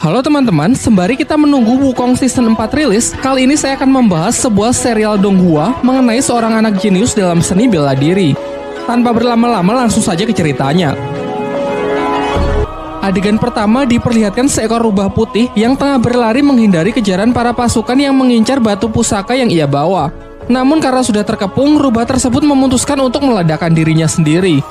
Halo teman-teman, sembari kita menunggu Wukong Season 4 rilis, kali ini saya akan membahas sebuah serial Donghua mengenai seorang anak jenius dalam seni bela diri. Tanpa berlama-lama langsung saja ke ceritanya. Adegan pertama diperlihatkan seekor rubah putih yang tengah berlari menghindari kejaran para pasukan yang mengincar batu pusaka yang ia bawa. Namun karena sudah terkepung, rubah tersebut memutuskan untuk meledakkan dirinya sendiri.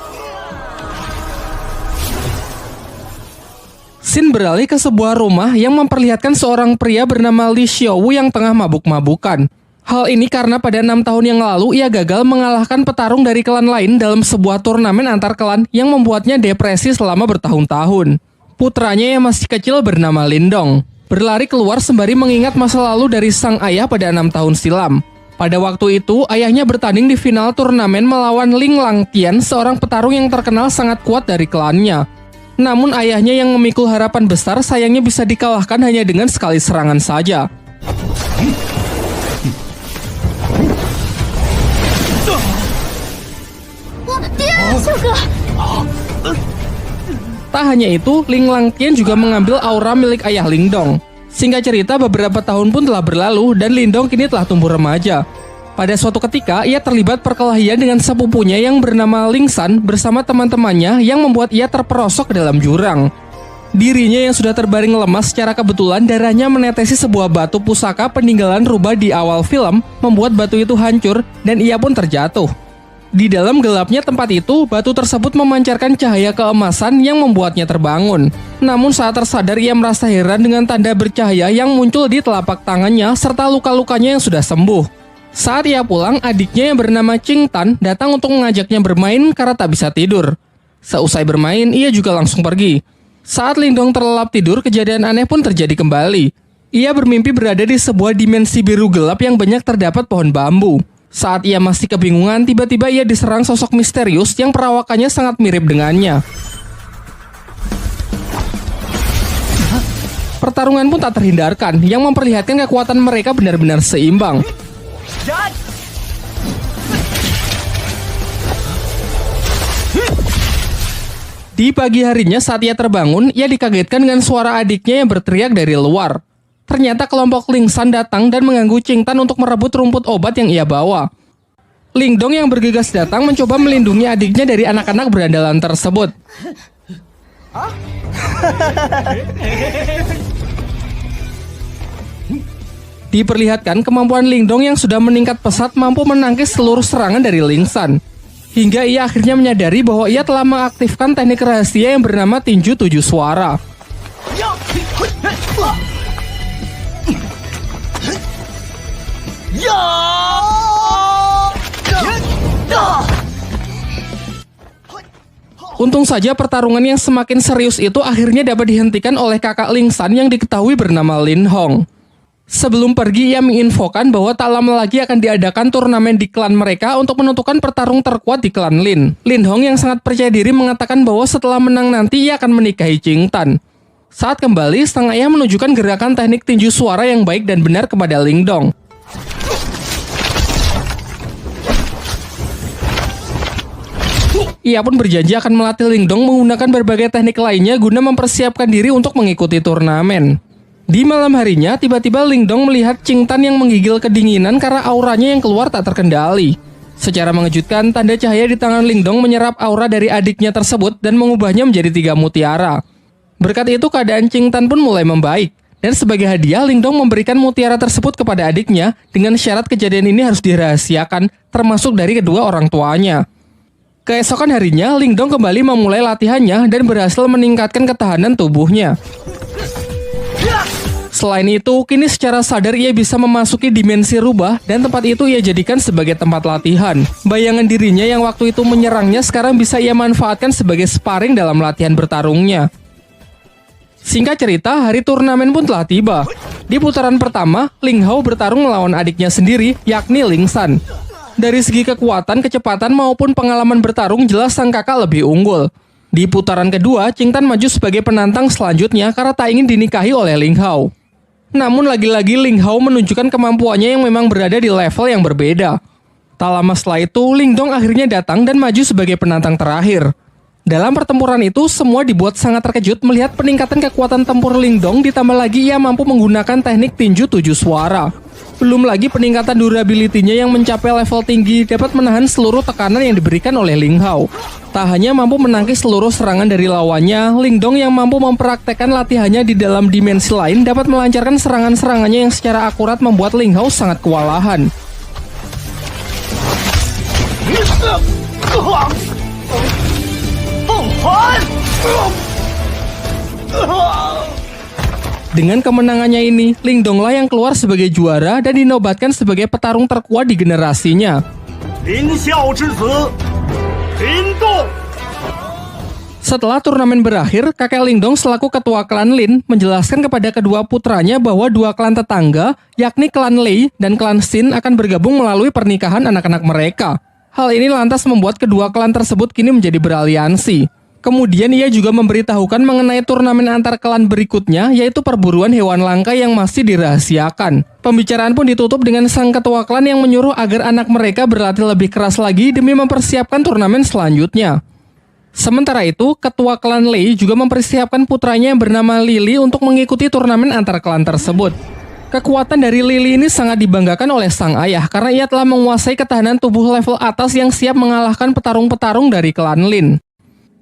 Scene beralih ke sebuah rumah yang memperlihatkan seorang pria bernama Li Xiaowu yang tengah mabuk-mabukan. Hal ini karena pada 6 tahun yang lalu ia gagal mengalahkan petarung dari klan lain dalam sebuah turnamen antar klan yang membuatnya depresi selama bertahun-tahun. Putranya yang masih kecil bernama Lindong berlari keluar sembari mengingat masa lalu dari sang ayah pada 6 tahun silam. Pada waktu itu, ayahnya bertanding di final turnamen melawan Ling Langtian, seorang petarung yang terkenal sangat kuat dari klannya. Namun ayahnya yang memikul harapan besar sayangnya bisa dikalahkan hanya dengan sekali serangan saja. Tak hanya itu, Ling Langtian juga mengambil aura milik ayah Lindong. Singkat cerita, beberapa tahun pun telah berlalu dan Lindong kini telah tumbuh remaja. Pada suatu ketika, ia terlibat perkelahian dengan sepupunya yang bernama Ling San bersama teman-temannya yang membuat ia terperosok ke dalam jurang. Dirinya yang sudah terbaring lemas secara kebetulan darahnya menetesi sebuah batu pusaka peninggalan rubah di awal film, membuat batu itu hancur dan ia pun terjatuh. Di dalam gelapnya tempat itu, batu tersebut memancarkan cahaya keemasan yang membuatnya terbangun. Namun saat tersadar ia merasa heran dengan tanda bercahaya yang muncul di telapak tangannya serta luka-lukanya yang sudah sembuh. Saat ia pulang, adiknya yang bernama Qing Tan datang untuk mengajaknya bermain karena tak bisa tidur. Seusai bermain, ia juga langsung pergi. Saat Lindong terlelap tidur, kejadian aneh pun terjadi kembali. Ia bermimpi berada di sebuah dimensi biru gelap yang banyak terdapat pohon bambu. Saat ia masih kebingungan, tiba-tiba ia diserang sosok misterius yang perawakannya sangat mirip dengannya. Pertarungan pun tak terhindarkan, yang memperlihatkan kekuatan mereka benar-benar seimbang. Di pagi harinya saat ia terbangun, ia dikagetkan dengan suara adiknya yang berteriak dari luar. Ternyata kelompok Ling San datang dan mengganggu Qing Tan untuk merebut rumput obat yang ia bawa. Lindong yang bergegas datang mencoba melindungi adiknya dari anak-anak berandalan tersebut. Diperlihatkan kemampuan Lindong yang sudah meningkat pesat mampu menangkis seluruh serangan dari Ling San. Hingga ia akhirnya menyadari bahwa ia telah mengaktifkan teknik rahasia yang bernama tinju 7 suara. Untung saja pertarungan yang semakin serius itu akhirnya dapat dihentikan oleh kakak Ling San yang diketahui bernama Lin Hong. Sebelum pergi, ia menginfokan bahwa tak lama lagi akan diadakan turnamen di klan mereka untuk menentukan pertarung terkuat di klan Lin. Lin Hong yang sangat percaya diri mengatakan bahwa setelah menang nanti ia akan menikahi Qing Tan. Saat kembali, sang ayah menunjukkan gerakan teknik tinju suara yang baik dan benar kepada Lindong. Ia pun berjanji akan melatih Lindong menggunakan berbagai teknik lainnya guna mempersiapkan diri untuk mengikuti turnamen. Di malam harinya, tiba-tiba Lindong melihat Qing Tan yang menggigil kedinginan karena auranya yang keluar tak terkendali. Secara mengejutkan, tanda cahaya di tangan Lindong menyerap aura dari adiknya tersebut dan mengubahnya menjadi 3 mutiara. Berkat itu, keadaan Qing Tan pun mulai membaik. Dan sebagai hadiah, Lindong memberikan mutiara tersebut kepada adiknya dengan syarat kejadian ini harus dirahasiakan, termasuk dari kedua orang tuanya. Keesokan harinya, Lindong kembali memulai latihannya dan berhasil meningkatkan ketahanan tubuhnya. Selain itu, kini secara sadar ia bisa memasuki dimensi rubah dan tempat itu ia jadikan sebagai tempat latihan. Bayangan dirinya yang waktu itu menyerangnya sekarang bisa ia manfaatkan sebagai sparring dalam latihan bertarungnya. Singkat cerita, hari turnamen pun telah tiba. Di putaran pertama, Ling Hao bertarung melawan adiknya sendiri, yakni Ling San. Dari segi kekuatan, kecepatan maupun pengalaman bertarung jelas sang kakak lebih unggul. Di putaran kedua, Qing Tan maju sebagai penantang selanjutnya karena tak ingin dinikahi oleh Ling Hao. Namun lagi-lagi Ling Hao menunjukkan kemampuannya yang memang berada di level yang berbeda. Tak lama setelah itu, Lindong akhirnya datang dan maju sebagai penantang terakhir. Dalam pertempuran itu, semua dibuat sangat terkejut melihat peningkatan kekuatan tempur Lingdong, ditambah lagi ia mampu menggunakan teknik tinju 7 suara. Belum lagi peningkatan durability-nya yang mencapai level tinggi dapat menahan seluruh tekanan yang diberikan oleh Ling Hao. Tak hanya mampu menangkis seluruh serangan dari lawannya, Lingdong yang mampu mempraktekkan latihannya di dalam dimensi lain dapat melancarkan serangan-serangannya yang secara akurat membuat Ling Hao sangat kewalahan. Dengan kemenangannya ini, Lingdonglah yang keluar sebagai juara dan dinobatkan sebagai petarung terkuat di generasinya. Setelah turnamen berakhir, kakek Lingdong selaku ketua klan Lin menjelaskan kepada kedua putranya bahwa dua klan tetangga, yakni klan Lei dan klan Xin akan bergabung melalui pernikahan anak-anak mereka. Hal ini lantas membuat kedua klan tersebut kini menjadi beraliansi. Kemudian ia juga memberitahukan mengenai turnamen antar klan berikutnya, yaitu perburuan hewan langka yang masih dirahasiakan. Pembicaraan pun ditutup dengan sang ketua klan yang menyuruh agar anak mereka berlatih lebih keras lagi demi mempersiapkan turnamen selanjutnya. Sementara itu, ketua klan Lei juga mempersiapkan putranya yang bernama Lily untuk mengikuti turnamen antar klan tersebut. Kekuatan dari Lily ini sangat dibanggakan oleh sang ayah karena ia telah menguasai ketahanan tubuh level atas yang siap mengalahkan petarung-petarung dari klan Lin.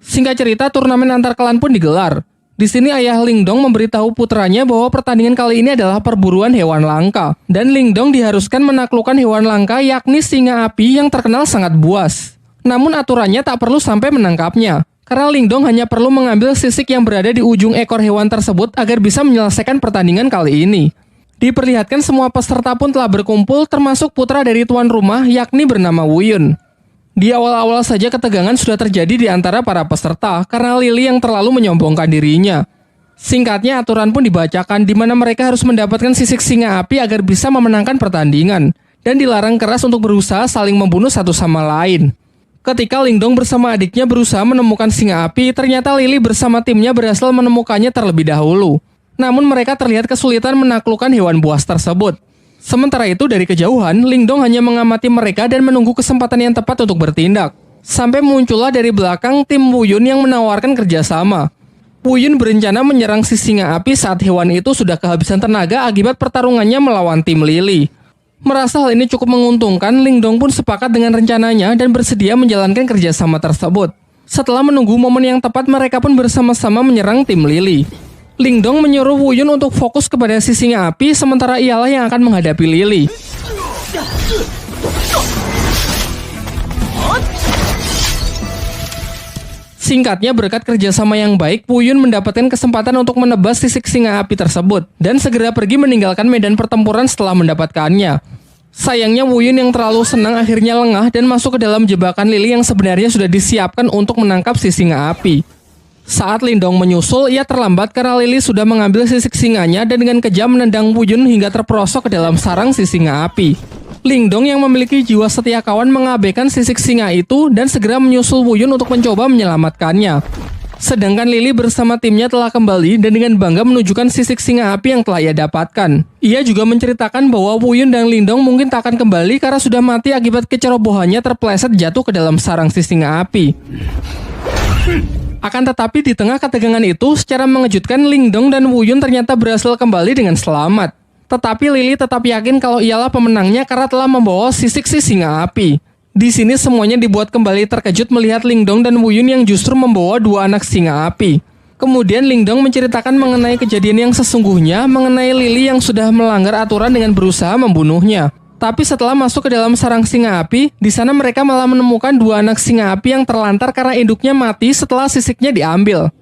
Singkat cerita, turnamen antar klan pun digelar. Di sini ayah Lingdong memberitahu putranya bahwa pertandingan kali ini adalah perburuan hewan langka, dan Lingdong diharuskan menaklukkan hewan langka yakni singa api yang terkenal sangat buas. Namun aturannya tak perlu sampai menangkapnya, karena Lingdong hanya perlu mengambil sisik yang berada di ujung ekor hewan tersebut agar bisa menyelesaikan pertandingan kali ini. Diperlihatkan semua peserta pun telah berkumpul, termasuk putra dari tuan rumah yakni bernama Wu Yun. Di awal-awal saja ketegangan sudah terjadi di antara para peserta karena Lily yang terlalu menyombongkan dirinya. Singkatnya, aturan pun dibacakan di mana mereka harus mendapatkan sisik singa api agar bisa memenangkan pertandingan dan dilarang keras untuk berusaha saling membunuh satu sama lain. Ketika Lingdong bersama adiknya berusaha menemukan singa api, ternyata Lily bersama timnya berhasil menemukannya terlebih dahulu. Namun mereka terlihat kesulitan menaklukkan hewan buas tersebut. Sementara itu, dari kejauhan, Lingdong hanya mengamati mereka dan menunggu kesempatan yang tepat untuk bertindak. Sampai muncullah dari belakang tim Wu Yun yang menawarkan kerjasama. Wu Yun berencana menyerang si singa api saat hewan itu sudah kehabisan tenaga akibat pertarungannya melawan tim Lily. Merasa hal ini cukup menguntungkan, Lingdong pun sepakat dengan rencananya dan bersedia menjalankan kerjasama tersebut. Setelah menunggu momen yang tepat, mereka pun bersama-sama menyerang tim Lily. Lingdong menyuruh Wu Yun untuk fokus kepada si singa api, sementara ialah yang akan menghadapi Lily. Singkatnya, berkat kerjasama yang baik, Wu Yun mendapatkan kesempatan untuk menebas sisik singa api tersebut dan segera pergi meninggalkan medan pertempuran setelah mendapatkannya. Sayangnya, Wu Yun yang terlalu senang akhirnya lengah dan masuk ke dalam jebakan Lily yang sebenarnya sudah disiapkan untuk menangkap si singa api. Saat Lingdong menyusul, ia terlambat karena Lily sudah mengambil sisik singanya dan dengan kejam menendang Wu Yun hingga terperosok ke dalam sarang si singa api. Lingdong yang memiliki jiwa setia kawan mengabaikan sisik singa itu dan segera menyusul Wu Yun untuk mencoba menyelamatkannya. Sedangkan Lily bersama timnya telah kembali dan dengan bangga menunjukkan sisik singa api yang telah ia dapatkan. Ia juga menceritakan bahwa Wu Yun dan Lingdong mungkin tak akan kembali karena sudah mati akibat kecerobohannya terpeleset jatuh ke dalam sarang si singa api. Akan tetapi di tengah ketegangan itu, secara mengejutkan Lingdong dan Wu Yun ternyata berhasil kembali dengan selamat. Tetapi Lily tetap yakin kalau ialah pemenangnya karena telah membawa sisik si singa api. Di sini semuanya dibuat kembali terkejut melihat Lingdong dan Wu Yun yang justru membawa dua anak singa api. Kemudian Lingdong menceritakan mengenai kejadian yang sesungguhnya, mengenai Lily yang sudah melanggar aturan dengan berusaha membunuhnya. Tapi setelah masuk ke dalam sarang singa api, di sana mereka malah menemukan dua anak singa api yang terlantar karena induknya mati setelah sisiknya diambil.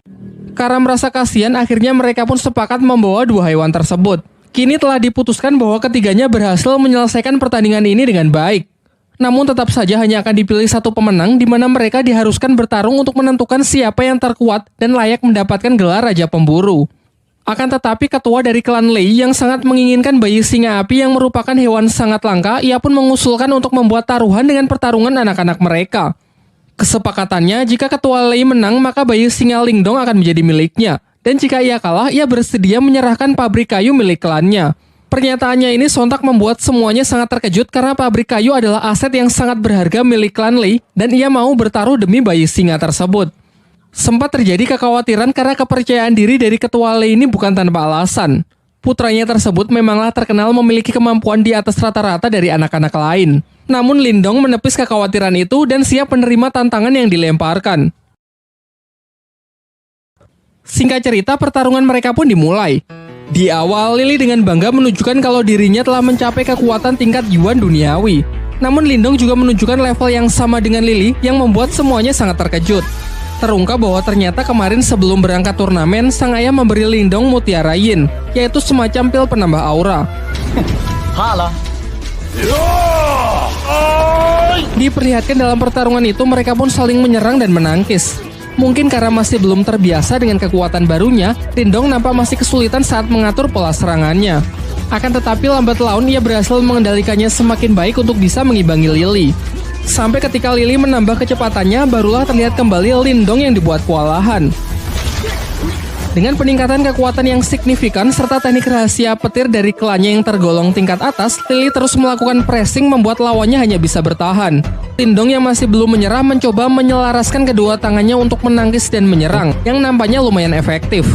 Karena merasa kasihan, akhirnya mereka pun sepakat membawa dua hewan tersebut. Kini telah diputuskan bahwa ketiganya berhasil menyelesaikan pertandingan ini dengan baik. Namun tetap saja hanya akan dipilih satu pemenang di mana mereka diharuskan bertarung untuk menentukan siapa yang terkuat dan layak mendapatkan gelar Raja Pemburu. Akan tetapi ketua dari klan Lei yang sangat menginginkan bayi singa api yang merupakan hewan sangat langka, ia pun mengusulkan untuk membuat taruhan dengan pertarungan anak-anak mereka. Kesepakatannya, jika ketua Lei menang, maka bayi singa Lingdong akan menjadi miliknya. Dan jika ia kalah, ia bersedia menyerahkan pabrik kayu milik klannya. Pernyataannya ini sontak membuat semuanya sangat terkejut karena pabrik kayu adalah aset yang sangat berharga milik klan Lei dan ia mau bertaruh demi bayi singa tersebut. Sempat terjadi kekhawatiran karena kepercayaan diri dari ketua Lei ini bukan tanpa alasan. Putranya tersebut memanglah terkenal memiliki kemampuan di atas rata-rata dari anak-anak lain. Namun Lindong menepis kekhawatiran itu dan siap menerima tantangan yang dilemparkan. Singkat cerita, pertarungan mereka pun dimulai. Di awal, Lily dengan bangga menunjukkan kalau dirinya telah mencapai kekuatan tingkat Yuan duniawi. Namun Lindong juga menunjukkan level yang sama dengan Lily yang membuat semuanya sangat terkejut. Terungkap bahwa ternyata kemarin sebelum berangkat turnamen, sang ayah memberi Lindong Mutiara Yin, yaitu semacam pil penambah aura. Diperlihatkan dalam pertarungan itu mereka pun saling menyerang dan menangkis. Mungkin karena masih belum terbiasa dengan kekuatan barunya, Lindong nampak masih kesulitan saat mengatur pola serangannya. Akan tetapi lambat laun ia berhasil mengendalikannya semakin baik untuk bisa mengimbangi Lily. Sampai ketika Lily menambah kecepatannya, barulah terlihat kembali Lindong yang dibuat kewalahan. Dengan peningkatan kekuatan yang signifikan serta teknik rahasia petir dari klannya yang tergolong tingkat atas, Lily terus melakukan pressing membuat lawannya hanya bisa bertahan. Lindong yang masih belum menyerah mencoba menyelaraskan kedua tangannya untuk menangkis dan menyerang, yang nampaknya lumayan efektif.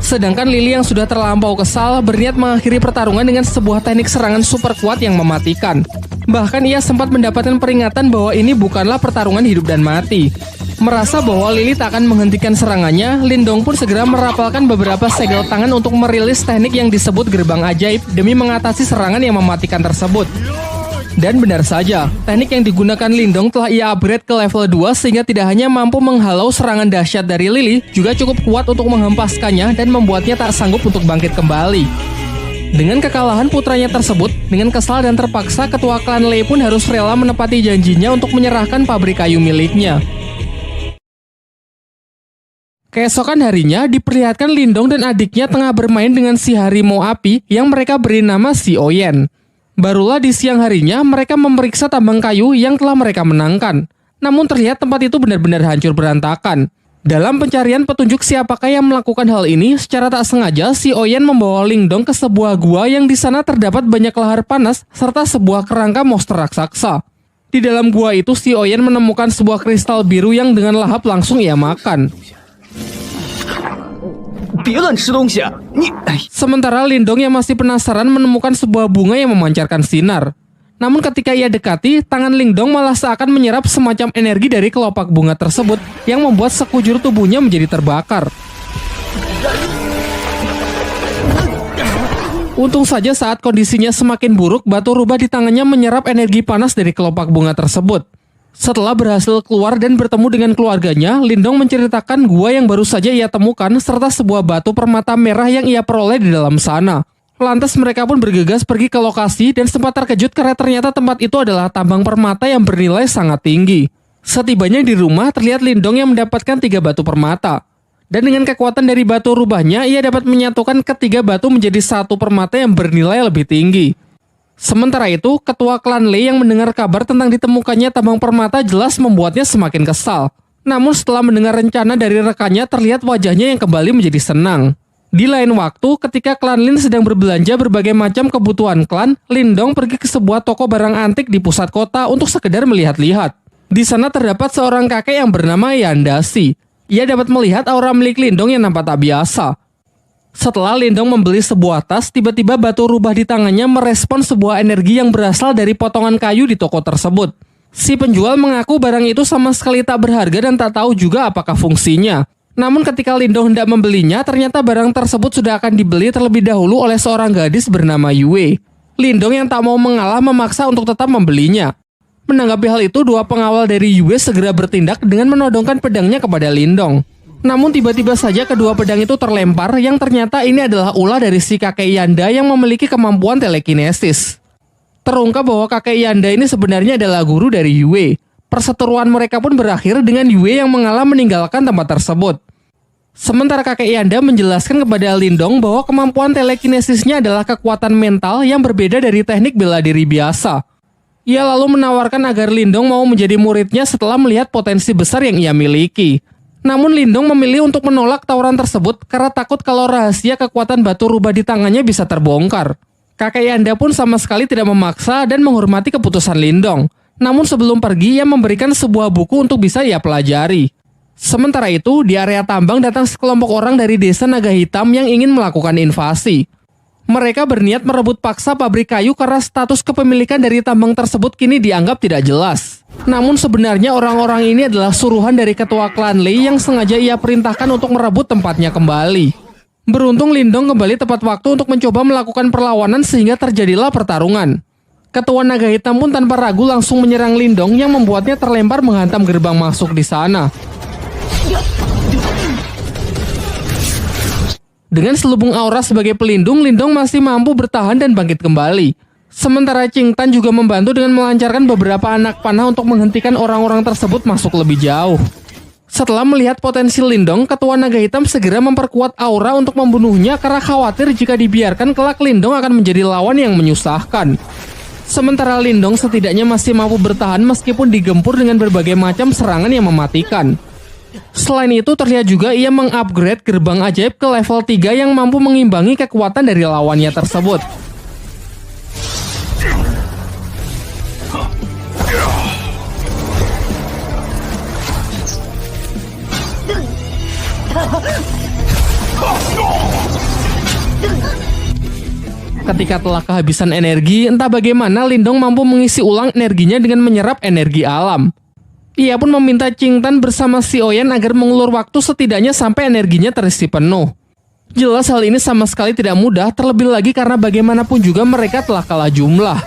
Sedangkan Lily yang sudah terlampau kesal berniat mengakhiri pertarungan dengan sebuah teknik serangan super kuat yang mematikan. Bahkan ia sempat mendapatkan peringatan bahwa ini bukanlah pertarungan hidup dan mati. Merasa bahwa Lily tak akan menghentikan serangannya, Lindong pun segera merapalkan beberapa segel tangan untuk merilis teknik yang disebut gerbang ajaib demi mengatasi serangan yang mematikan tersebut. Dan benar saja, teknik yang digunakan Lindong telah ia upgrade ke level 2 sehingga tidak hanya mampu menghalau serangan dahsyat dari Lily, juga cukup kuat untuk menghempaskannya dan membuatnya tak sanggup untuk bangkit kembali. Dengan kekalahan putranya tersebut, dengan kesal dan terpaksa ketua klan Lei pun harus rela menepati janjinya untuk menyerahkan pabrik kayu miliknya. Keesokan harinya, diperlihatkan Lindong dan adiknya tengah bermain dengan si harimau api yang mereka beri nama si Oyen. Barulah di siang harinya, mereka memeriksa tambang kayu yang telah mereka menangkan. Namun terlihat tempat itu benar-benar hancur berantakan. Dalam pencarian petunjuk siapakah yang melakukan hal ini, secara tak sengaja si Oyen membawa Lindong ke sebuah gua yang di sana terdapat banyak lahar panas serta sebuah kerangka monster raksasa. Di dalam gua itu si Oyen menemukan sebuah kristal biru yang dengan lahap langsung ia makan. Sementara Lindong yang masih penasaran menemukan sebuah bunga yang memancarkan sinar. Namun ketika ia dekati, tangan Lindong malah seakan menyerap semacam energi dari kelopak bunga tersebut yang membuat sekujur tubuhnya menjadi terbakar. Untung saja saat kondisinya semakin buruk, batu rubah di tangannya menyerap energi panas dari kelopak bunga tersebut. Setelah berhasil keluar dan bertemu dengan keluarganya, Lindong menceritakan gua yang baru saja ia temukan serta sebuah batu permata merah yang ia peroleh di dalam sana. Lantas mereka pun bergegas pergi ke lokasi dan sempat terkejut karena ternyata tempat itu adalah tambang permata yang bernilai sangat tinggi. Setibanya di rumah, terlihat Lindong yang mendapatkan 3 batu permata. Dan dengan kekuatan dari batu rubahnya, ia dapat menyatukan ketiga batu menjadi satu permata yang bernilai lebih tinggi. Sementara itu, ketua klan Lei yang mendengar kabar tentang ditemukannya tambang permata jelas membuatnya semakin kesal. Namun setelah mendengar rencana dari rekannya, terlihat wajahnya yang kembali menjadi senang. Di lain waktu, ketika klan Lin sedang berbelanja berbagai macam kebutuhan klan, Lindong pergi ke sebuah toko barang antik di pusat kota untuk sekedar melihat-lihat. Di sana terdapat seorang kakek yang bernama Yandashi. Ia dapat melihat aura milik Lindong yang nampak tak biasa. Setelah Lindong membeli sebuah tas, tiba-tiba batu rubah di tangannya merespon sebuah energi yang berasal dari potongan kayu di toko tersebut. Si penjual mengaku barang itu sama sekali tak berharga dan tak tahu juga apakah fungsinya. Namun ketika Lindong hendak membelinya, ternyata barang tersebut sudah akan dibeli terlebih dahulu oleh seorang gadis bernama Yue. Lindong yang tak mau mengalah memaksa untuk tetap membelinya. Menanggapi hal itu, 2 pengawal dari Yue segera bertindak dengan menodongkan pedangnya kepada Lindong. Namun tiba-tiba saja kedua pedang itu terlempar yang ternyata ini adalah ulah dari si kakek Yanda yang memiliki kemampuan telekinesis. Terungkap bahwa kakek Yanda ini sebenarnya adalah guru dari Yue. Perseteruan mereka pun berakhir dengan Yue yang mengalah meninggalkan tempat tersebut. Sementara kakek Yanda menjelaskan kepada Lindong bahwa kemampuan telekinesisnya adalah kekuatan mental yang berbeda dari teknik bela diri biasa. Ia lalu menawarkan agar Lindong mau menjadi muridnya setelah melihat potensi besar yang ia miliki. Namun Lindong memilih untuk menolak tawaran tersebut karena takut kalau rahasia kekuatan batu rubah di tangannya bisa terbongkar. Kakek Yanda pun sama sekali tidak memaksa dan menghormati keputusan Lindong. Namun sebelum pergi, ia memberikan sebuah buku untuk bisa ia pelajari. Sementara itu, di area tambang datang sekelompok orang dari desa Naga Hitam yang ingin melakukan invasi. Mereka berniat merebut paksa pabrik kayu karena status kepemilikan dari tambang tersebut kini dianggap tidak jelas. Namun sebenarnya orang-orang ini adalah suruhan dari ketua klan Lei yang sengaja ia perintahkan untuk merebut tempatnya kembali. Beruntung Lindong kembali tepat waktu untuk mencoba melakukan perlawanan sehingga terjadilah pertarungan. Ketua Naga Hitam pun tanpa ragu langsung menyerang Lindong yang membuatnya terlempar menghantam gerbang masuk di sana. Dengan selubung aura sebagai pelindung, Lindong masih mampu bertahan dan bangkit kembali. Sementara Qing Tan juga membantu dengan melancarkan beberapa anak panah untuk menghentikan orang-orang tersebut masuk lebih jauh. Setelah melihat potensi Lindong, Ketua Naga Hitam segera memperkuat aura untuk membunuhnya karena khawatir jika dibiarkan kelak Lindong akan menjadi lawan yang menyusahkan. Sementara Lindong setidaknya masih mampu bertahan meskipun digempur dengan berbagai macam serangan yang mematikan. Selain itu terlihat juga ia mengupgrade gerbang ajaib ke level 3 yang mampu mengimbangi kekuatan dari lawannya tersebut. Ketika telah kehabisan energi, entah bagaimana Lindong mampu mengisi ulang energinya dengan menyerap energi alam. Ia pun meminta Qing Tan bersama Si Oyen agar mengulur waktu setidaknya sampai energinya terisi penuh. Jelas hal ini sama sekali tidak mudah, terlebih lagi karena bagaimanapun juga mereka telah kalah jumlah.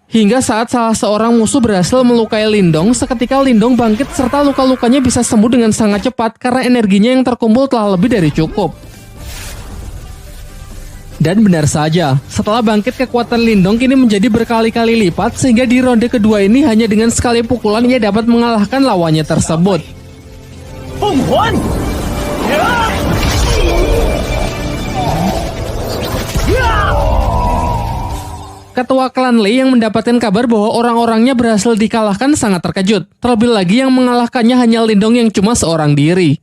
Hingga saat salah seorang musuh berhasil melukai Lindong, seketika Lindong bangkit serta luka-lukanya bisa sembuh dengan sangat cepat karena energinya yang terkumpul telah lebih dari cukup. Dan benar saja, setelah bangkit kekuatan Lindong kini menjadi berkali-kali lipat sehingga di ronde kedua ini hanya dengan sekali pukulan ia dapat mengalahkan lawannya tersebut. Ketua klan Lei yang mendapatkan kabar bahwa orang-orangnya berhasil dikalahkan sangat terkejut, terlebih lagi yang mengalahkannya hanya Lindong yang cuma seorang diri.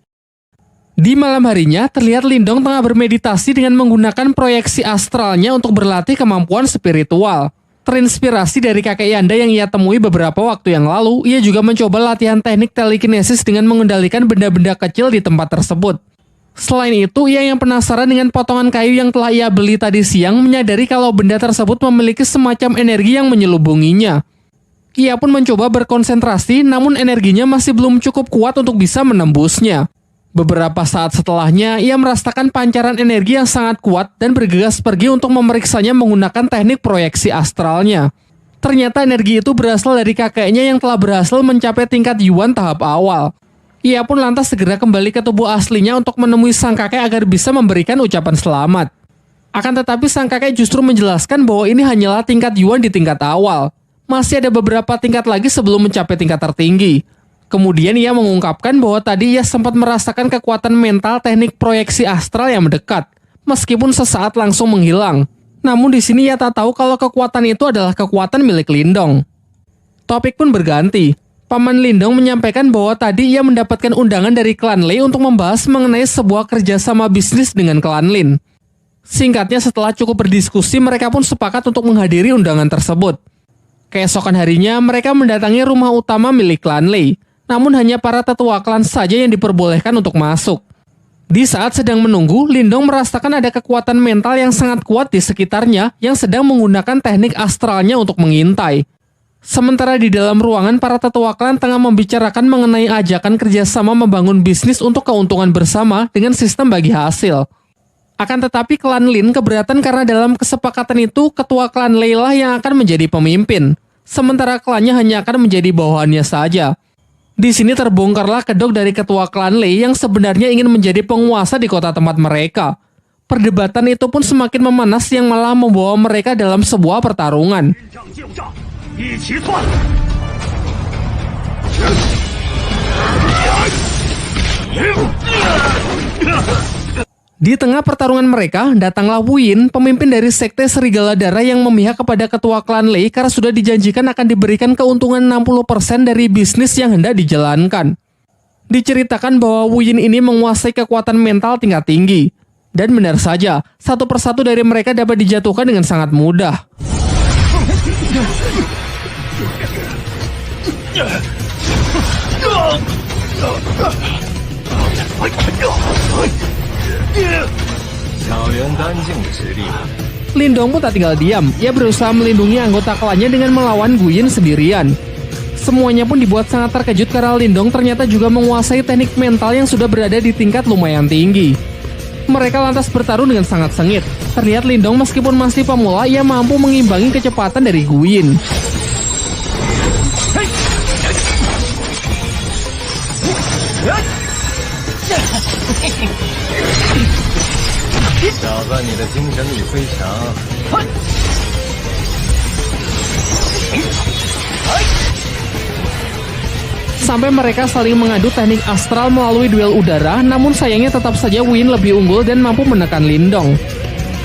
Di malam harinya, terlihat Lindong tengah bermeditasi dengan menggunakan proyeksi astralnya untuk berlatih kemampuan spiritual. Terinspirasi dari kakek Yanda yang ia temui beberapa waktu yang lalu, ia juga mencoba latihan teknik telekinesis dengan mengendalikan benda-benda kecil di tempat tersebut. Selain itu, ia yang penasaran dengan potongan kayu yang telah ia beli tadi siang menyadari kalau benda tersebut memiliki semacam energi yang menyelubunginya. Ia pun mencoba berkonsentrasi, namun energinya masih belum cukup kuat untuk bisa menembusnya. Beberapa saat setelahnya, ia merasakan pancaran energi yang sangat kuat dan bergegas pergi untuk memeriksanya menggunakan teknik proyeksi astralnya. Ternyata energi itu berasal dari kakeknya yang telah berhasil mencapai tingkat Yuan tahap awal. Ia pun lantas segera kembali ke tubuh aslinya untuk menemui sang kakek agar bisa memberikan ucapan selamat. Akan tetapi sang kakek justru menjelaskan bahwa ini hanyalah tingkat Yuan di tingkat awal. Masih ada beberapa tingkat lagi sebelum mencapai tingkat tertinggi. Kemudian ia mengungkapkan bahwa tadi ia sempat merasakan kekuatan mental teknik proyeksi astral yang mendekat, meskipun sesaat langsung menghilang. Namun di sini ia tak tahu kalau kekuatan itu adalah kekuatan milik Lindong. Topik pun berganti. Paman Lindong menyampaikan bahwa tadi ia mendapatkan undangan dari klan Lei untuk membahas mengenai sebuah kerjasama bisnis dengan klan Lin. Singkatnya setelah cukup berdiskusi, mereka pun sepakat untuk menghadiri undangan tersebut. Keesokan harinya, mereka mendatangi rumah utama milik klan Lei. Namun hanya para tetua klan saja yang diperbolehkan untuk masuk. Di saat sedang menunggu, Lindong merasakan ada kekuatan mental yang sangat kuat di sekitarnya yang sedang menggunakan teknik astralnya untuk mengintai. Sementara di dalam ruangan, para tetua klan tengah membicarakan mengenai ajakan kerjasama membangun bisnis untuk keuntungan bersama dengan sistem bagi hasil. Akan tetapi klan Lin keberatan karena dalam kesepakatan itu, ketua klan Lei lah yang akan menjadi pemimpin. Sementara klannya hanya akan menjadi bawahannya saja. Di sini terbongkarlah kedok dari ketua klan Lei yang sebenarnya ingin menjadi penguasa di kota tempat mereka. Perdebatan itu pun semakin memanas yang malah membawa mereka dalam sebuah pertarungan. Di tengah pertarungan mereka, datanglah Wu Yin, pemimpin dari sekte Serigala Darah yang memihak kepada ketua klan Lei karena sudah dijanjikan akan diberikan keuntungan 60% dari bisnis yang hendak dijalankan. Diceritakan bahwa Wu Yin ini menguasai kekuatan mental tingkat tinggi. Dan benar saja, satu persatu dari mereka dapat dijatuhkan dengan sangat mudah. Lindong pun tak tinggal diam, ia berusaha melindungi anggota klannya dengan melawan Guyin sendirian. Semuanya pun dibuat sangat terkejut karena Lindong ternyata juga menguasai teknik mental yang sudah berada di tingkat lumayan tinggi. Mereka lantas bertarung dengan sangat sengit. Terlihat Lindong meskipun masih pemula, ia mampu mengimbangi kecepatan dari Guyin. Sampai mereka saling mengadu teknik astral melalui duel udara, namun sayangnya tetap saja Guyin lebih unggul dan mampu menekan Lindong.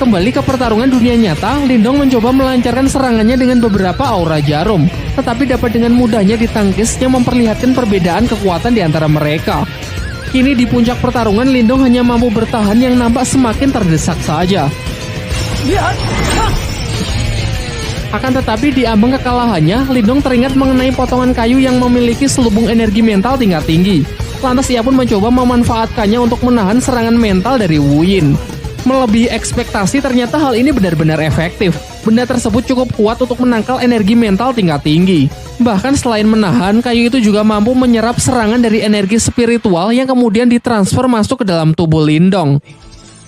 Kembali ke pertarungan dunia nyata, Lindong mencoba melancarkan serangannya dengan beberapa aura jarum, tetapi dapat dengan mudahnya ditangkis yang memperlihatkan perbedaan kekuatan di antara mereka. Kini di puncak pertarungan, Lindong hanya mampu bertahan yang nampak semakin terdesak saja. Akan tetapi di ambang kekalahannya, Lindong teringat mengenai potongan kayu yang memiliki selubung energi mental tingkat tinggi. Lantas ia pun mencoba memanfaatkannya untuk menahan serangan mental dari Guyin. Melebihi ekspektasi, ternyata hal ini benar-benar efektif. Benda tersebut cukup kuat untuk menangkal energi mental tingkat tinggi. Bahkan selain menahan, kayu itu juga mampu menyerap serangan dari energi spiritual yang kemudian ditransfer masuk ke dalam tubuh Lindong.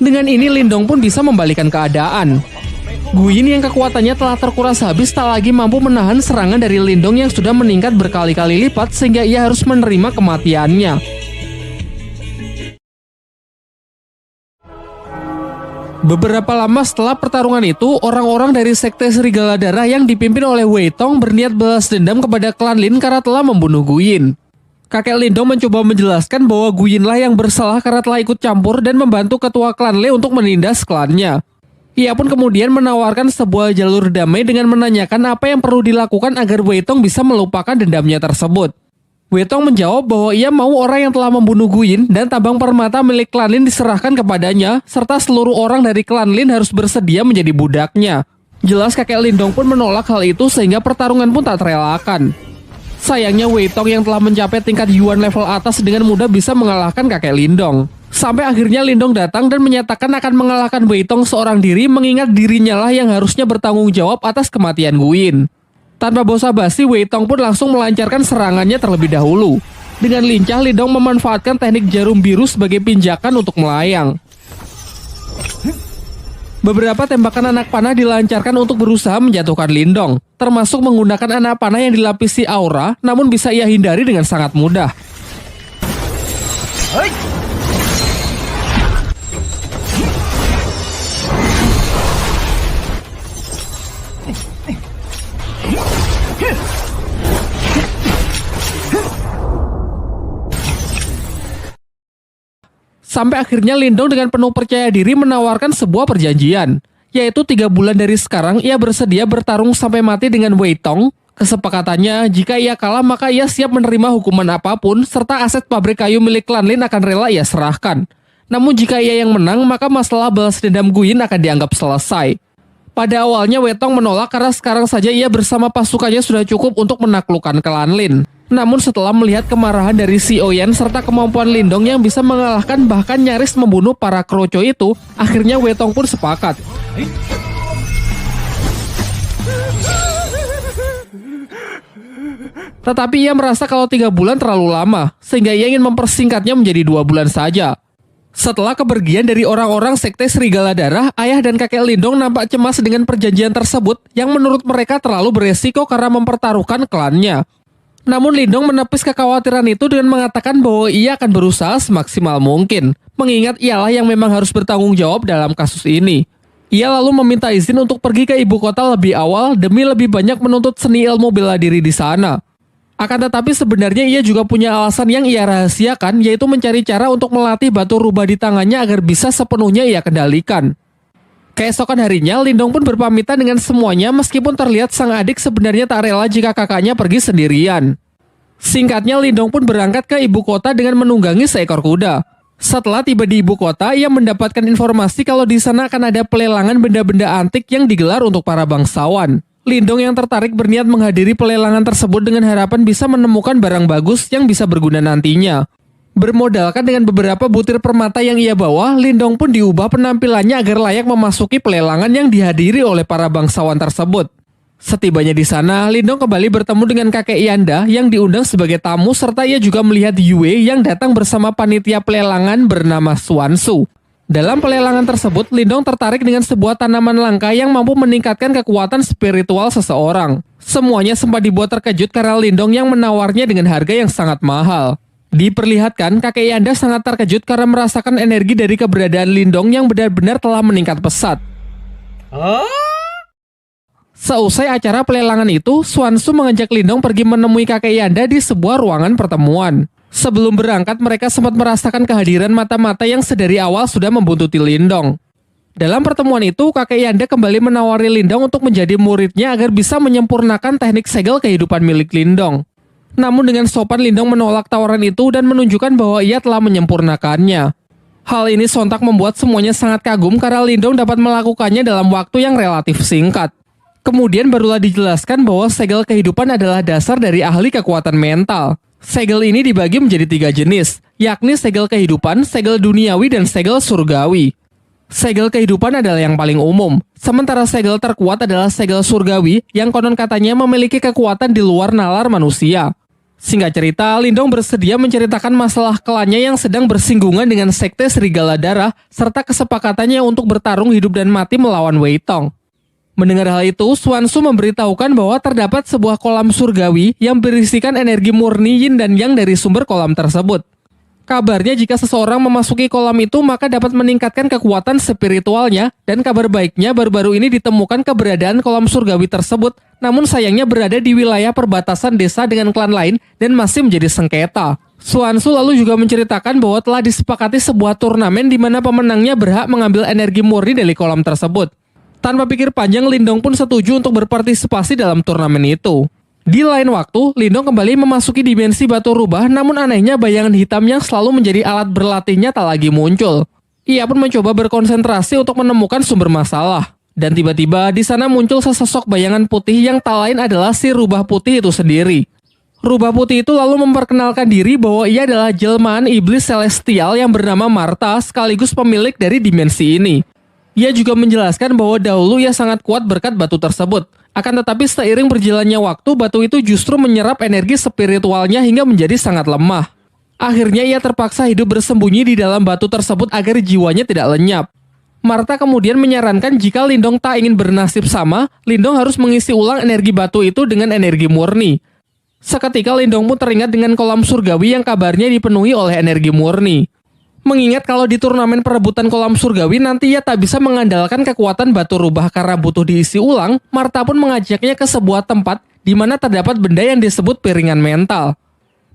Dengan ini Lindong pun bisa membalikan keadaan. Guyin yang kekuatannya telah terkuras habis tak lagi mampu menahan serangan dari Lindong yang sudah meningkat berkali-kali lipat sehingga ia harus menerima kematiannya. Beberapa lama setelah pertarungan itu, orang-orang dari sekte Serigala Darah yang dipimpin oleh Wei Tong berniat balas dendam kepada klan Lin karena telah membunuh Guyin. Kakek Lindong mencoba menjelaskan bahwa Guyinlah yang bersalah karena telah ikut campur dan membantu ketua klan Le untuk menindas klannya. Ia pun kemudian menawarkan sebuah jalur damai dengan menanyakan apa yang perlu dilakukan agar Wei Tong bisa melupakan dendamnya tersebut. Wei Tong menjawab bahwa ia mau orang yang telah membunuh Guyin dan tabang permata milik klan Lin diserahkan kepadanya, serta seluruh orang dari klan Lin harus bersedia menjadi budaknya. Jelas kakek Lindong pun menolak hal itu sehingga pertarungan pun tak terelakkan. Sayangnya Wei Tong yang telah mencapai tingkat Yuan level atas dengan mudah bisa mengalahkan kakek Lindong. Sampai akhirnya Lindong datang dan menyatakan akan mengalahkan Wei Tong seorang diri, mengingat dirinya lah yang harusnya bertanggung jawab atas kematian Guyin. Tanpa basa-basi, Wei Tong pun langsung melancarkan serangannya terlebih dahulu. Dengan lincah, Lindong memanfaatkan teknik jarum biru sebagai pinjakan untuk melayang. Beberapa tembakan anak panah dilancarkan untuk berusaha menjatuhkan Lindong, termasuk menggunakan anak panah yang dilapisi aura, namun bisa ia hindari dengan sangat mudah. Sampai akhirnya Lindong dengan penuh percaya diri menawarkan sebuah perjanjian, yaitu 3 bulan dari sekarang ia bersedia bertarung sampai mati dengan Wei Tong. Kesepakatannya, jika ia kalah maka ia siap menerima hukuman apapun, serta aset pabrik kayu milik klan Lin akan rela ia serahkan. Namun jika ia yang menang, maka masalah balas dendam Guyin akan dianggap selesai. Pada awalnya Wei Tong menolak karena sekarang saja ia bersama pasukannya sudah cukup untuk menaklukkan klan Lin. Namun setelah melihat kemarahan dari Si Oyen serta kemampuan Lindong yang bisa mengalahkan bahkan nyaris membunuh para kroco itu, akhirnya Wei Tong pun sepakat. Tetapi ia merasa kalau 3 bulan terlalu lama, sehingga ia ingin mempersingkatnya menjadi 2 bulan saja. Setelah kepergian dari orang-orang sekte Serigala Darah, ayah dan kakek Lindong nampak cemas dengan perjanjian tersebut yang menurut mereka terlalu beresiko karena mempertaruhkan klannya. Namun Lindong menepis kekhawatiran itu dengan mengatakan bahwa ia akan berusaha semaksimal mungkin, mengingat ialah yang memang harus bertanggung jawab dalam kasus ini. Ia lalu meminta izin untuk pergi ke ibu kota lebih awal demi lebih banyak menuntut seni ilmu bela diri di sana. Akan tetapi sebenarnya ia juga punya alasan yang ia rahasiakan, yaitu mencari cara untuk melatih batu rubah di tangannya agar bisa sepenuhnya ia kendalikan. Keesokan harinya, Lindong pun berpamitan dengan semuanya meskipun terlihat sang adik sebenarnya tak rela jika kakaknya pergi sendirian. Singkatnya, Lindong pun berangkat ke ibu kota dengan menunggangi seekor kuda. Setelah tiba di ibu kota, ia mendapatkan informasi kalau di sana akan ada pelelangan benda-benda antik yang digelar untuk para bangsawan. Lindong yang tertarik berniat menghadiri pelelangan tersebut dengan harapan bisa menemukan barang bagus yang bisa berguna nantinya. Bermodalkan dengan beberapa butir permata yang ia bawa, Lindong pun diubah penampilannya agar layak memasuki pelelangan yang dihadiri oleh para bangsawan tersebut. Setibanya di sana, Lindong kembali bertemu dengan kakek Yanda yang diundang sebagai tamu serta ia juga melihat Yue yang datang bersama panitia pelelangan bernama Xuansu. Dalam pelelangan tersebut, Lindong tertarik dengan sebuah tanaman langka yang mampu meningkatkan kekuatan spiritual seseorang. Semuanya sempat dibuat terkejut karena Lindong yang menawarnya dengan harga yang sangat mahal. Diperlihatkan, kakek Yanda sangat terkejut karena merasakan energi dari keberadaan Lindong yang benar-benar telah meningkat pesat. Seusai acara pelelangan itu, Xuansu mengajak Lindong pergi menemui kakek Yanda di sebuah ruangan pertemuan. Sebelum berangkat, mereka sempat merasakan kehadiran mata-mata yang sedari awal sudah membuntuti Lindong. Dalam pertemuan itu, kakek Yanda kembali menawari Lindong untuk menjadi muridnya agar bisa menyempurnakan teknik segel kehidupan milik Lindong. Namun dengan sopan Lindong menolak tawaran itu dan menunjukkan bahwa ia telah menyempurnakannya. Hal ini sontak membuat semuanya sangat kagum karena Lindong dapat melakukannya dalam waktu yang relatif singkat. Kemudian barulah dijelaskan bahwa segel kehidupan adalah dasar dari ahli kekuatan mental. Segel ini dibagi menjadi 3 jenis, yakni segel kehidupan, segel duniawi, dan segel surgawi. Segel kehidupan adalah yang paling umum, sementara segel terkuat adalah segel surgawi yang konon katanya memiliki kekuatan di luar nalar manusia. Singkat cerita, Lindong bersedia menceritakan masalah klannya yang sedang bersinggungan dengan sekte Serigala Darah serta kesepakatannya untuk bertarung hidup dan mati melawan Wei Tong. Mendengar hal itu, Xuansu memberitahukan bahwa terdapat sebuah kolam surgawi yang berisikan energi murni yin dan yang dari sumber kolam tersebut. Kabarnya jika seseorang memasuki kolam itu maka dapat meningkatkan kekuatan spiritualnya dan kabar baiknya baru-baru ini ditemukan keberadaan kolam surgawi tersebut, namun sayangnya berada di wilayah perbatasan desa dengan klan lain dan masih menjadi sengketa. Xuansu lalu juga menceritakan bahwa telah disepakati sebuah turnamen di mana pemenangnya berhak mengambil energi murni dari kolam tersebut. Tanpa pikir panjang, Lindong pun setuju untuk berpartisipasi dalam turnamen itu. Di lain waktu, Lindong kembali memasuki dimensi batu rubah, namun anehnya bayangan hitam yang selalu menjadi alat berlatihnya tak lagi muncul. Ia pun mencoba berkonsentrasi untuk menemukan sumber masalah. Dan tiba-tiba di sana muncul sesosok bayangan putih yang tak lain adalah si rubah putih itu sendiri. Rubah putih itu lalu memperkenalkan diri bahwa ia adalah jelmaan iblis celestial yang bernama Martha sekaligus pemilik dari dimensi ini. Ia juga menjelaskan bahwa dahulu ia sangat kuat berkat batu tersebut. Akan tetapi seiring berjalannya waktu, batu itu justru menyerap energi spiritualnya hingga menjadi sangat lemah. Akhirnya ia terpaksa hidup bersembunyi di dalam batu tersebut agar jiwanya tidak lenyap. Martha kemudian menyarankan jika Lindong tak ingin bernasib sama, Lindong harus mengisi ulang energi batu itu dengan energi murni. Seketika Lindong pun teringat dengan kolam surgawi yang kabarnya dipenuhi oleh energi murni. Mengingat kalau di turnamen perebutan kolam surgawi nanti ia tak bisa mengandalkan kekuatan batu rubah karena butuh diisi ulang, Martha pun mengajaknya ke sebuah tempat di mana terdapat benda yang disebut piringan mental.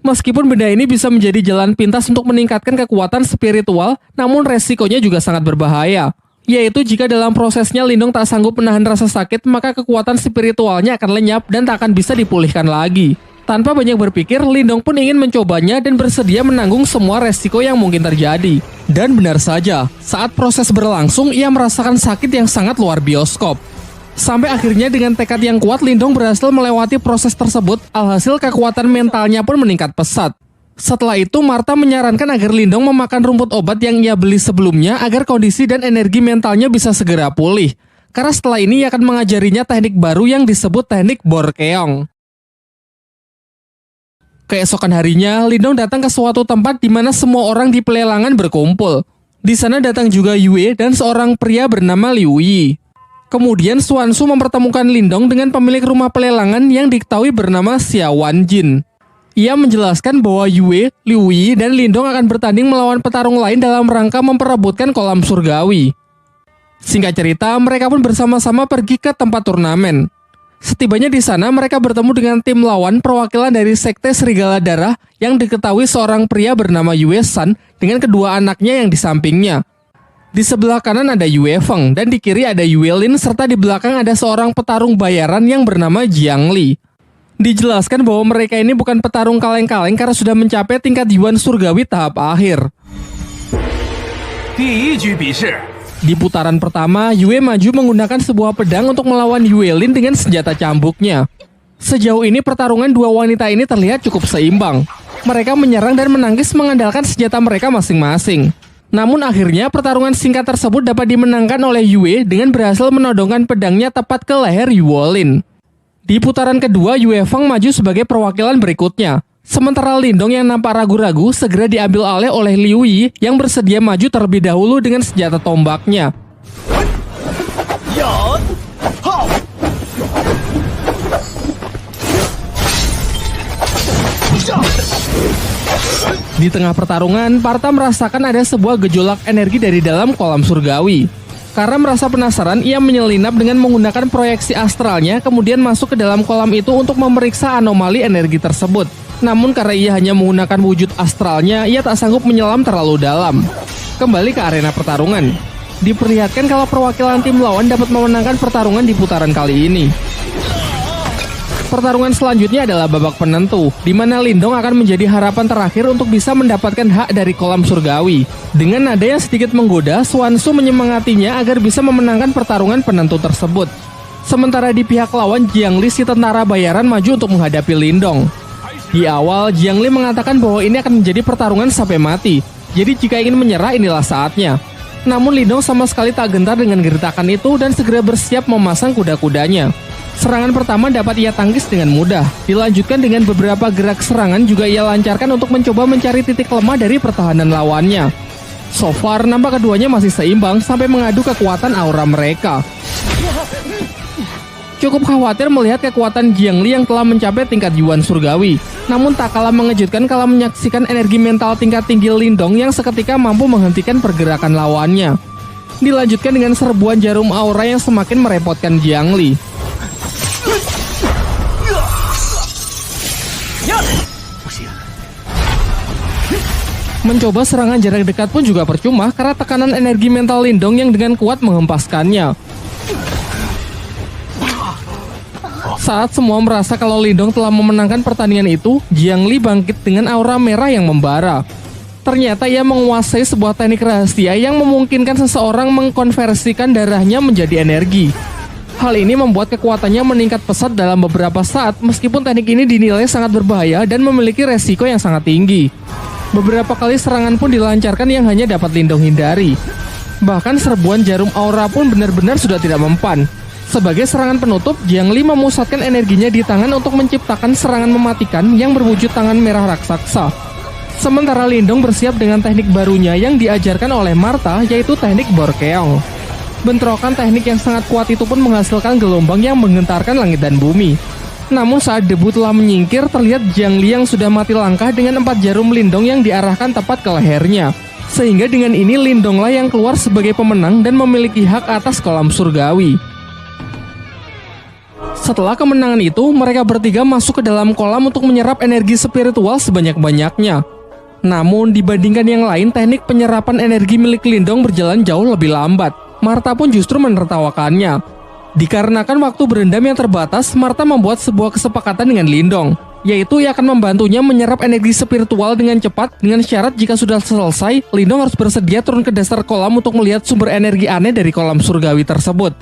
Meskipun benda ini bisa menjadi jalan pintas untuk meningkatkan kekuatan spiritual, namun resikonya juga sangat berbahaya. Yaitu jika dalam prosesnya Lindong tak sanggup menahan rasa sakit, maka kekuatan spiritualnya akan lenyap dan tak akan bisa dipulihkan lagi. Tanpa banyak berpikir, Lindong pun ingin mencobanya dan bersedia menanggung semua resiko yang mungkin terjadi. Dan benar saja, saat proses berlangsung, ia merasakan sakit yang sangat luar bioskop. Sampai akhirnya dengan tekad yang kuat, Lindong berhasil melewati proses tersebut, alhasil kekuatan mentalnya pun meningkat pesat. Setelah itu, Martha menyarankan agar Lindong memakan rumput obat yang ia beli sebelumnya agar kondisi dan energi mentalnya bisa segera pulih. Karena setelah ini ia akan mengajarinya teknik baru yang disebut teknik Borkeong. Keesokan harinya, Lindong datang ke suatu tempat di mana semua orang di pelelangan berkumpul. Di sana datang juga Yue dan seorang pria bernama Liu Yi. Kemudian Xuansu mempertemukan Lindong dengan pemilik rumah pelelangan yang diketahui bernama Xia Wanjin. Ia menjelaskan bahwa Yue, Liu Yi, dan Lindong akan bertanding melawan petarung lain dalam rangka memperebutkan kolam surgawi. Singkat cerita, mereka pun bersama-sama pergi ke tempat turnamen. Setibanya di sana, mereka bertemu dengan tim lawan perwakilan dari sekte Serigala Darah yang diketahui seorang pria bernama Yue San dengan kedua anaknya yang di sampingnya. Di sebelah kanan ada Yue Feng dan di kiri ada Yue Lin serta di belakang ada seorang petarung bayaran yang bernama Jiang Li. Dijelaskan bahwa mereka ini bukan petarung kaleng-kaleng karena sudah mencapai tingkat Yuan Surgawi tahap akhir. Di putaran pertama, Yue maju menggunakan sebuah pedang untuk melawan Yuelin dengan senjata cambuknya. Sejauh ini pertarungan dua wanita ini terlihat cukup seimbang. Mereka menyerang dan menangkis mengandalkan senjata mereka masing-masing. Namun akhirnya pertarungan singkat tersebut dapat dimenangkan oleh Yue dengan berhasil menodongkan pedangnya tepat ke leher Yuolin. Di putaran kedua, Yue Feng maju sebagai perwakilan berikutnya. Sementara Lindong yang nampak ragu-ragu segera diambil alih oleh Liu Yi yang bersedia maju terlebih dahulu dengan senjata tombaknya. Di tengah pertarungan, Partha merasakan ada sebuah gejolak energi dari dalam kolam surgawi. Karena merasa penasaran, ia menyelinap dengan menggunakan proyeksi astralnya kemudian masuk ke dalam kolam itu untuk memeriksa anomali energi tersebut. Namun karena ia hanya menggunakan wujud astralnya, ia tak sanggup menyelam terlalu dalam. Kembali ke arena pertarungan. Diperlihatkan kalau perwakilan tim lawan dapat memenangkan pertarungan di putaran kali ini. Pertarungan selanjutnya adalah babak penentu, di mana Lindong akan menjadi harapan terakhir untuk bisa mendapatkan hak dari kolam surgawi. Dengan nada yang sedikit menggoda, Swanshu menyemangatinya agar bisa memenangkan pertarungan penentu tersebut. Sementara di pihak lawan, Jiangli si tentara bayaran maju untuk menghadapi Lindong. Di awal, Jiangli mengatakan bahwa ini akan menjadi pertarungan sampai mati. Jadi jika ingin menyerah, inilah saatnya. Namun Lindong sama sekali tak gentar dengan gertakan itu dan segera bersiap memasang kuda-kudanya. Serangan pertama dapat ia tangkis dengan mudah. Dilanjutkan dengan beberapa gerak serangan juga ia lancarkan untuk mencoba mencari titik lemah dari pertahanan lawannya. So far, nampak keduanya masih seimbang sampai mengadu kekuatan aura mereka. Cukup khawatir melihat kekuatan Jiangli yang telah mencapai tingkat Yuan Surgawi. Namun tak kalah mengejutkan kalau menyaksikan energi mental tingkat tinggi Lindong yang seketika mampu menghentikan pergerakan lawannya. Dilanjutkan dengan serbuan jarum aura yang semakin merepotkan Jiangli. Mencoba serangan jarak dekat pun juga percuma karena tekanan energi mental Lindong yang dengan kuat menghempaskannya. Saat semua merasa kalau Lindong telah memenangkan pertandingan itu, Jiangli bangkit dengan aura merah yang membara. Ternyata ia menguasai sebuah teknik rahasia yang memungkinkan seseorang mengkonversikan darahnya menjadi energi. Hal ini membuat kekuatannya meningkat pesat dalam beberapa saat, meskipun teknik ini dinilai sangat berbahaya dan memiliki resiko yang sangat tinggi. Beberapa kali serangan pun dilancarkan yang hanya dapat Lindong hindari. Bahkan serbuan jarum aura pun benar-benar sudah tidak mempan. Sebagai serangan penutup, Jiangli memusatkan energinya di tangan untuk menciptakan serangan mematikan yang berwujud tangan merah raksasa. Sementara Lindong bersiap dengan teknik barunya yang diajarkan oleh Martha, yaitu teknik Borkeong. Bentrokan teknik yang sangat kuat itu pun menghasilkan gelombang yang menggentarkan langit dan bumi. Namun saat debu telah menyingkir, terlihat Jiangli yang sudah mati langkah dengan 4 jarum Lindong yang diarahkan tepat ke lehernya. Sehingga dengan ini Lindonglah yang keluar sebagai pemenang dan memiliki hak atas kolam surgawi. Setelah kemenangan itu, mereka bertiga masuk ke dalam kolam untuk menyerap energi spiritual sebanyak-banyaknya. Namun, dibandingkan yang lain, teknik penyerapan energi milik Lindong berjalan jauh lebih lambat. Martha pun justru menertawakannya. Dikarenakan waktu berendam yang terbatas, Martha membuat sebuah kesepakatan dengan Lindong, yaitu ia akan membantunya menyerap energi spiritual dengan cepat, dengan syarat jika sudah selesai, Lindong harus bersedia turun ke dasar kolam untuk melihat sumber energi aneh dari kolam surgawi tersebut.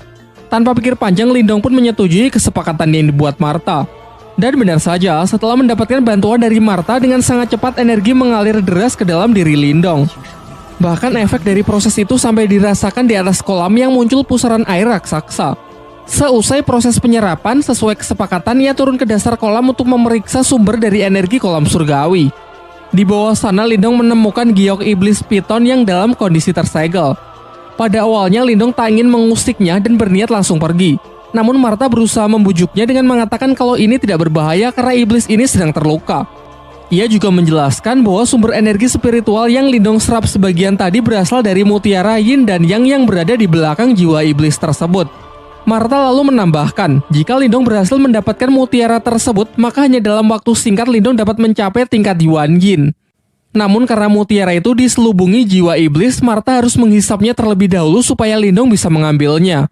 Tanpa pikir panjang, Lindong pun menyetujui kesepakatan yang dibuat Martha. Dan benar saja, setelah mendapatkan bantuan dari Martha, dengan sangat cepat energi mengalir deras ke dalam diri Lindong. Bahkan efek dari proses itu sampai dirasakan di atas kolam yang muncul pusaran air raksasa. Seusai proses penyerapan, sesuai kesepakatan, ia turun ke dasar kolam untuk memeriksa sumber dari energi kolam surgawi. Di bawah sana, Lindong menemukan giok iblis piton yang dalam kondisi tersegel. Pada awalnya Lindong tak ingin mengusiknya dan berniat langsung pergi. Namun Martha berusaha membujuknya dengan mengatakan kalau ini tidak berbahaya karena iblis ini sedang terluka. Ia juga menjelaskan bahwa sumber energi spiritual yang Lindong serap sebagian tadi berasal dari mutiara yin dan yang berada di belakang jiwa iblis tersebut. Martha lalu menambahkan, jika Lindong berhasil mendapatkan mutiara tersebut, maka hanya dalam waktu singkat Lindong dapat mencapai tingkat Yuan Yin. Namun karena mutiara itu diselubungi jiwa iblis, Martha harus menghisapnya terlebih dahulu supaya Lindong bisa mengambilnya.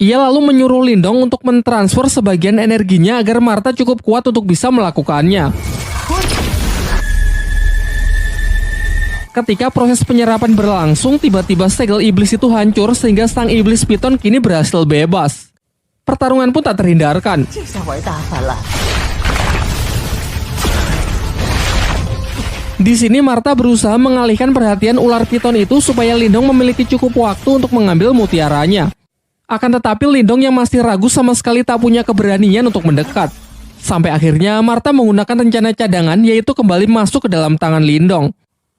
Ia lalu menyuruh Lindong untuk mentransfer sebagian energinya agar Martha cukup kuat untuk bisa melakukannya. Ketika proses penyerapan berlangsung, tiba-tiba segel iblis itu hancur sehingga sang iblis piton kini berhasil bebas. Pertarungan pun tak terhindarkan. Di sini Martha berusaha mengalihkan perhatian ular piton itu supaya Lindong memiliki cukup waktu untuk mengambil mutiaranya. Akan tetapi Lindong yang masih ragu sama sekali tak punya keberanian untuk mendekat. Sampai akhirnya Martha menggunakan rencana cadangan, yaitu kembali masuk ke dalam tangan Lindong.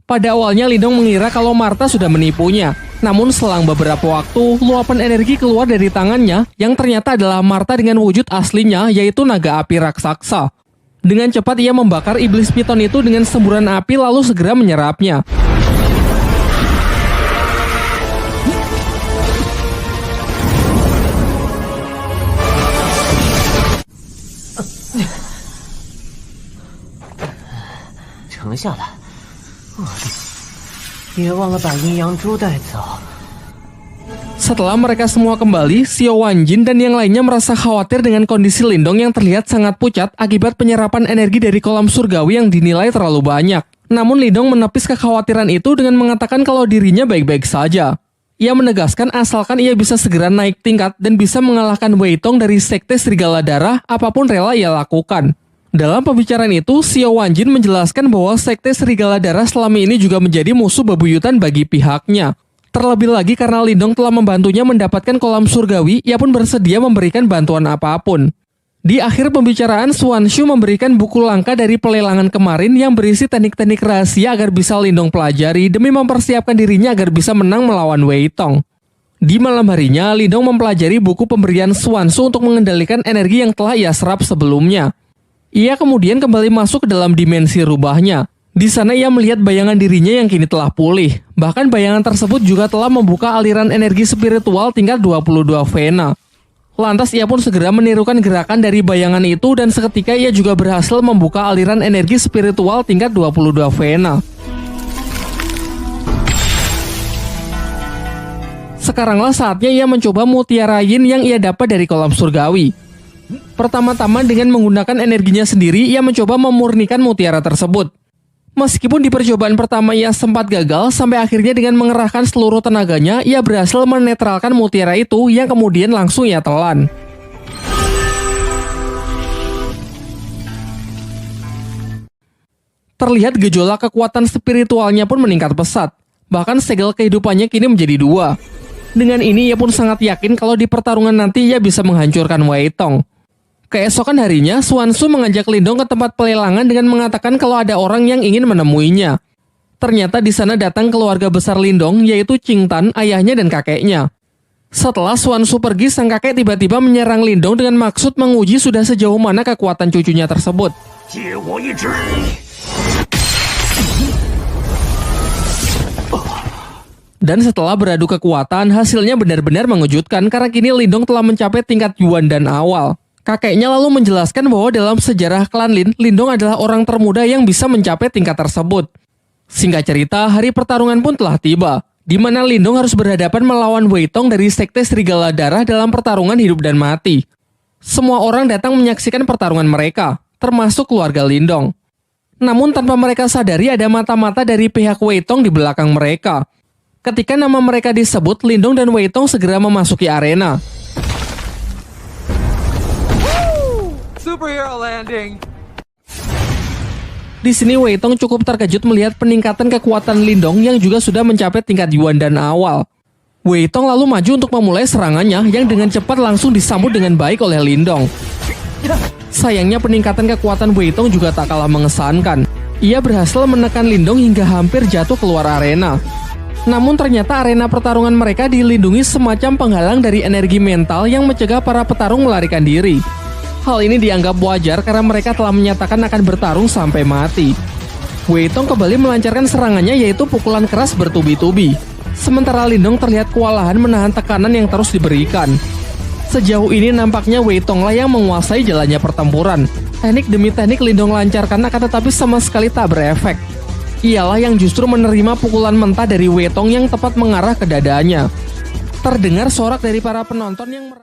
Pada awalnya Lindong mengira kalau Martha sudah menipunya. Namun selang beberapa waktu, luapan energi keluar dari tangannya yang ternyata adalah Martha dengan wujud aslinya, yaitu naga api raksasa. Dengan cepat ia membakar iblis piton itu dengan semburan api lalu segera menyerapnya. Setelah mereka semua kembali, Xiao Wanjin dan yang lainnya merasa khawatir dengan kondisi Lindong yang terlihat sangat pucat akibat penyerapan energi dari kolam surgawi yang dinilai terlalu banyak. Namun Lindong menepis kekhawatiran itu dengan mengatakan kalau dirinya baik-baik saja. Ia menegaskan asalkan ia bisa segera naik tingkat dan bisa mengalahkan Wei Tong dari Sekte Serigala Darah, apapun rela ia lakukan. Dalam pembicaraan itu, Xiao Wanjin menjelaskan bahwa Sekte Serigala Darah selama ini juga menjadi musuh bebuyutan bagi pihaknya. Terlebih lagi karena Lindong telah membantunya mendapatkan kolam surgawi, ia pun bersedia memberikan bantuan apapun. Di akhir pembicaraan, Swanshu memberikan buku langka dari pelelangan kemarin yang berisi teknik-teknik rahasia agar bisa Lindong pelajari demi mempersiapkan dirinya agar bisa menang melawan Wei Tong. Di malam harinya, Lindong mempelajari buku pemberian Swanshu untuk mengendalikan energi yang telah ia serap sebelumnya. Ia kemudian kembali masuk ke dalam dimensi rubahnya. Di sana ia melihat bayangan dirinya yang kini telah pulih. Bahkan bayangan tersebut juga telah membuka aliran energi spiritual tingkat 22 Vena. Lantas ia pun segera menirukan gerakan dari bayangan itu dan seketika ia juga berhasil membuka aliran energi spiritual tingkat 22 Vena. Sekaranglah saatnya ia mencoba mutiara yin yang ia dapat dari kolam surgawi. Pertama-tama dengan menggunakan energinya sendiri, ia mencoba memurnikan mutiara tersebut. Meskipun di percobaan pertama ia sempat gagal, sampai akhirnya dengan mengerahkan seluruh tenaganya, ia berhasil menetralkan mutiara itu yang kemudian langsung ia telan. Terlihat gejolak kekuatan spiritualnya pun meningkat pesat. Bahkan segel kehidupannya kini menjadi 2. Dengan ini ia pun sangat yakin kalau di pertarungan nanti ia bisa menghancurkan Wei Tong. Keesokan harinya, Swanshu mengajak Lindong ke tempat pelelangan dengan mengatakan kalau ada orang yang ingin menemuinya. Ternyata di sana datang keluarga besar Lindong, yaitu Qing Tan, ayahnya dan kakeknya. Setelah Swanshu pergi, sang kakek tiba-tiba menyerang Lindong dengan maksud menguji sudah sejauh mana kekuatan cucunya tersebut. Dan setelah beradu kekuatan, hasilnya benar-benar mengejutkan karena kini Lindong telah mencapai tingkat Yuan dan awal. Kakeknya lalu menjelaskan bahwa dalam sejarah klan Lin, Lindong adalah orang termuda yang bisa mencapai tingkat tersebut. Singkat cerita, hari pertarungan pun telah tiba, di mana Lindong harus berhadapan melawan Wei Tong dari Sekte Serigala Darah dalam pertarungan hidup dan mati. Semua orang datang menyaksikan pertarungan mereka, termasuk keluarga Lindong. Namun tanpa mereka sadari ada mata-mata dari pihak Wei Tong di belakang mereka. Ketika nama mereka disebut, Lindong dan Wei Tong segera memasuki arena. Superhero landing. Di sini Wei Tong cukup terkejut melihat peningkatan kekuatan Lindong yang juga sudah mencapai tingkat Yuan dan awal. Wei Tong lalu maju untuk memulai serangannya yang dengan cepat langsung disambut dengan baik oleh Lindong. Sayangnya peningkatan kekuatan Wei Tong juga tak kalah mengesankan. Ia berhasil menekan Lindong hingga hampir jatuh keluar arena. Namun ternyata arena pertarungan mereka dilindungi semacam penghalang dari energi mental yang mencegah para petarung melarikan diri. Hal ini dianggap wajar karena mereka telah menyatakan akan bertarung sampai mati. Wei Tong kembali melancarkan serangannya yaitu pukulan keras bertubi-tubi. Sementara Lindong terlihat kewalahan menahan tekanan yang terus diberikan. Sejauh ini nampaknya Wei Tong lah yang menguasai jalannya pertempuran. Teknik demi teknik Lindong lancarkan akan tetapi sama sekali tak berefek. Ialah yang justru menerima pukulan mentah dari Wei Tong yang tepat mengarah ke dadanya. Terdengar sorak dari para penonton yang